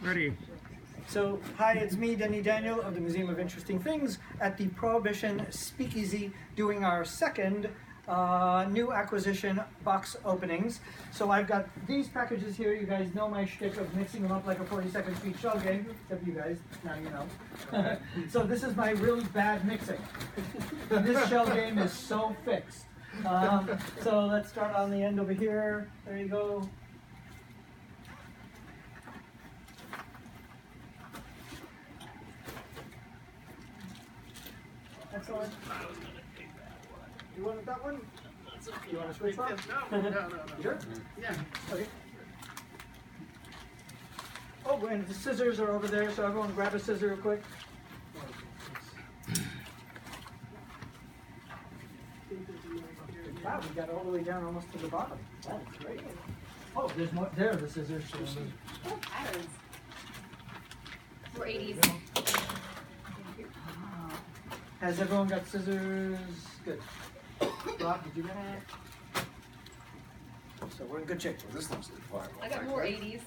Ready. So, hi, it's me, Denny Daniel of the Museum of Interesting Things at the Prohibition Speakeasy, doing our second new acquisition box openings. So I've got these packages here. You guys know my shtick of mixing them up like a 42nd Street shell game, except you guys, now you know. So this is my really bad mixing. This shell game is so fixed. So let's start on the end over here. There you go. Excellent. You wanted that one? You want to switch one? No. Sure? Yeah. Okay. Oh, and the scissors are over there, so everyone grab a scissor real quick. Wow, we got all the way down almost to the bottom. That's great. Oh, there's more. There are the scissors. Oh, patterns. We're 80s. Has everyone got scissors? Good. Rob, did you get it? So we're in good shape. This looks like fun. I got more 80s.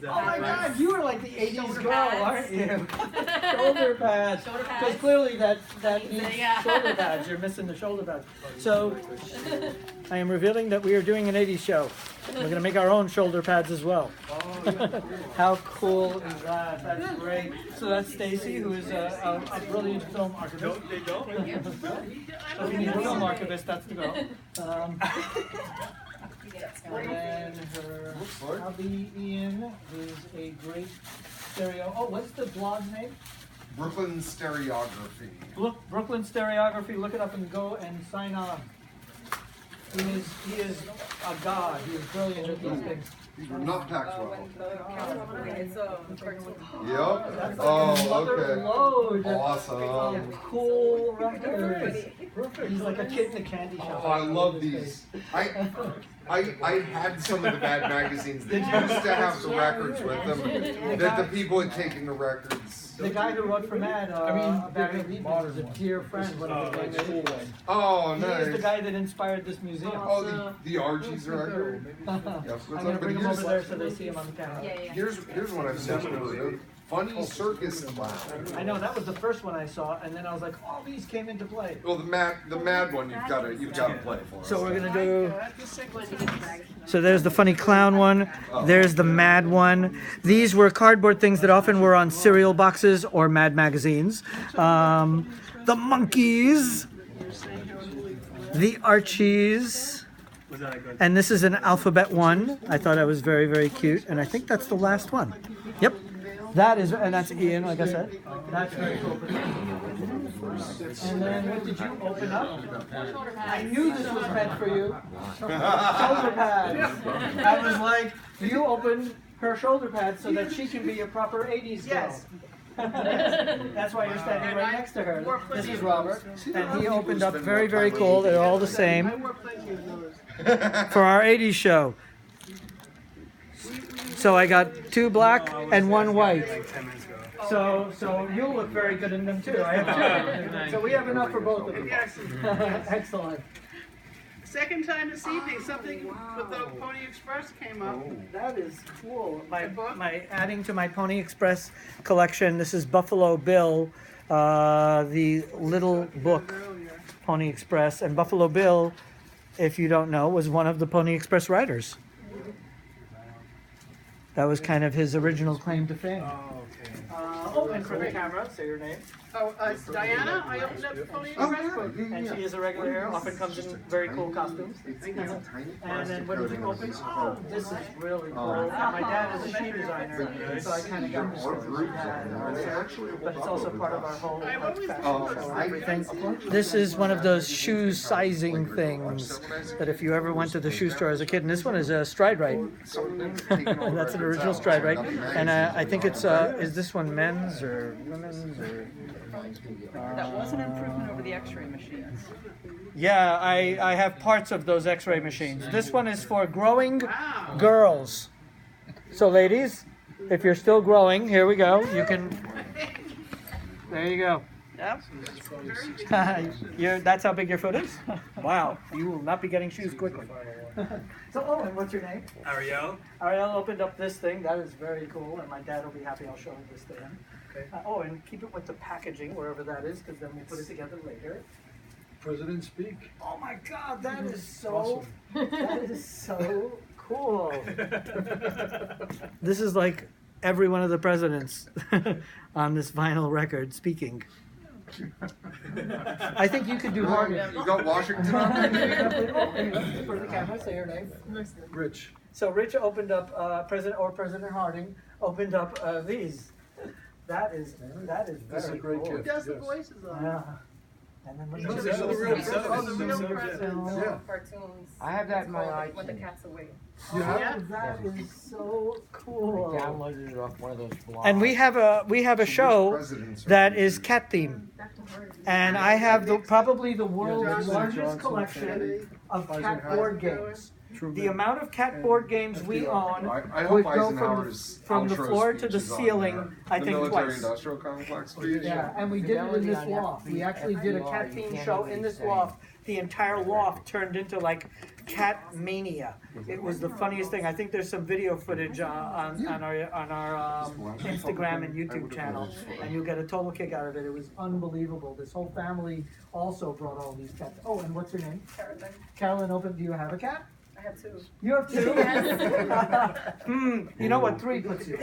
Oh my God, you are like the 80s Shoulder girl, pads. aren't you? Shoulder pads. Shoulder Because pads. clearly that needs Yeah. shoulder pads. You're missing the shoulder pads. So I am revealing that we are doing an 80s show. We're going to make our own shoulder pads as well. How cool is that? That's great. So that's Stacy, who is a brilliant film archivist. They don't? So if you need a film archivist, that's the girl. And then her hubby Ian is a great stereo. Oh, what's the blog's name? Brooklyn Stereography. Brooklyn Stereography. Look it up and go and sign on. He is a god. He is brilliant at these things. These were not taxed well. It's Yep. That's like another okay. load Awesome. of cool records. He's like a kid in a candy shop. Oh, I love these. I had some of the bad magazines that used to have the records with them. That the people had taken the records. The guy who wrote for Mad, Barry Levy, is a dear friend. One of his names is. Oh, He nice. is the guy that inspired this museum. Oh, the Archies record. I'm gonna bring him over there so they see him on the camera. Yeah. Here's what I've seen over. Funny Circus Clown. I know that was the first one I saw, and then I was like, all these came into play. Well, the mad one you've got to play for us. So we're gonna do. So there's the funny clown one. There's the mad one. These were cardboard things that often were on cereal boxes or Mad magazines. The Monkees. The Archies. And this is an alphabet one. I thought it was very, very cute, and I think that's the last one. Yep. That is, and that's Ian, like I said. That's very cool. And then what did you open up? I knew this was meant for you. Shoulder pads. I was like, you open her shoulder pads so that she can be a proper 80s girl. Yes. That's why you're standing right next to her. This is Robert, and he opened up very, very cool. They're all the I same wore plenty of those. for our 80s show. So I got 2 black and 1 white. So you'll look very good in them too. I have 2. So we have enough for both of you. Yes. Excellent. Second time this evening, something with the Pony Express came up. That is cool. My adding to my Pony Express collection. This is Buffalo Bill, the little book Pony Express, and Buffalo Bill, if you don't know, was one of the Pony Express riders. That was kind of his original claim to fame. And for the camera, say your name. Oh, it's Diana. I opened up the Pony Express book. And she is a regular here, often comes in very cool costumes. And then what did you open? Oh, this is really cool. My dad is a shoe designer, so I kind of got this from but it's also part of our whole everything. This is one of those shoe sizing things that if you ever went to the shoe store as a kid, and this one is a stride right. That's an original stride right. And I think it's, is this one men's or women's or? That was an improvement over the X-ray machines. Yeah, I have parts of those X-ray machines. This one is for growing girls. So ladies, if you're still growing, here we go. You can, there you go. That's how big your foot is? Wow, you will not be getting shoes quickly. So, Owen, what's your name? Ariel. Ariel opened up this thing. That is very cool, and my dad will be happy I'll show him this to him. Okay. Owen, keep it with the packaging, wherever that is, because then we'll put it together later. President speak. Oh my God, that is so, that is so cool. This is like every one of the presidents on this vinyl record speaking. I think you could do harder. You got Washington on there? For the camera, say your name. Rich. So Rich opened up, President Harding opened up these. That is That's very a great cool. Who gift. does the Yes. voices on it? Yeah. And then what Those you are do- the real Oh, the real presidents. Yeah. Cartoons. I have that in my Called When the iTunes. Cat's Away. You have? Yeah. That is so I cool. downloaded it off one of those blogs. And we have a show Presidents are that is featured. cat themed. And I have probably the world's Johnson, largest Johnson, collection Kennedy, of cat Eisenhower. board games. Truman. The amount of cat board games we own I would hope go from Eisenhower's the outro floor to speech the is on ceiling, there. I The think military twice. industrial complex speech. Yeah, and we did it in this Fidelity on loft. We FB actually did a FBR, cat you themed can't show even in this say. loft. The entire loft turned into like cat mania. It was the funniest thing. I think there's some video footage on our Instagram and YouTube channel, and you'll get a total kick out of it. It was unbelievable. This whole family also brought all these cats. Oh, and what's your name? Carolyn. Carolyn, open. Do you have a cat? I have two. You have two? You know what 3 puts you?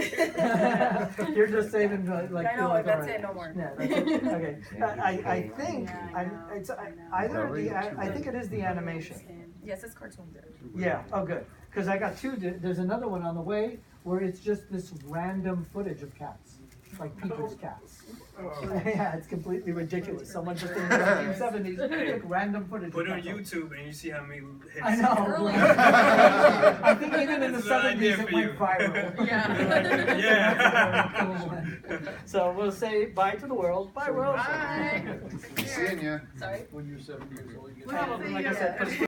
You're just saving like. I know, like, that's alright. it, no more. Yeah, that's it. Okay. I think it's either I think it is the animation. Yes, it's cartoon. Yeah. Oh, good. Because I got two. There's another one on the way where it's just this random footage of cats, like people's cats. Yeah, it's completely ridiculous. Someone just in the 1970s took random footage. Put it of on cats. YouTube and you see how many hits. I know. I think even in the That's a good idea 70s it for went you. viral. Yeah. So we'll say bye to the world. Bye, world. Bye. Seeing ya. Sorry? When you're 7 years old, you get. Well, Like I said, put it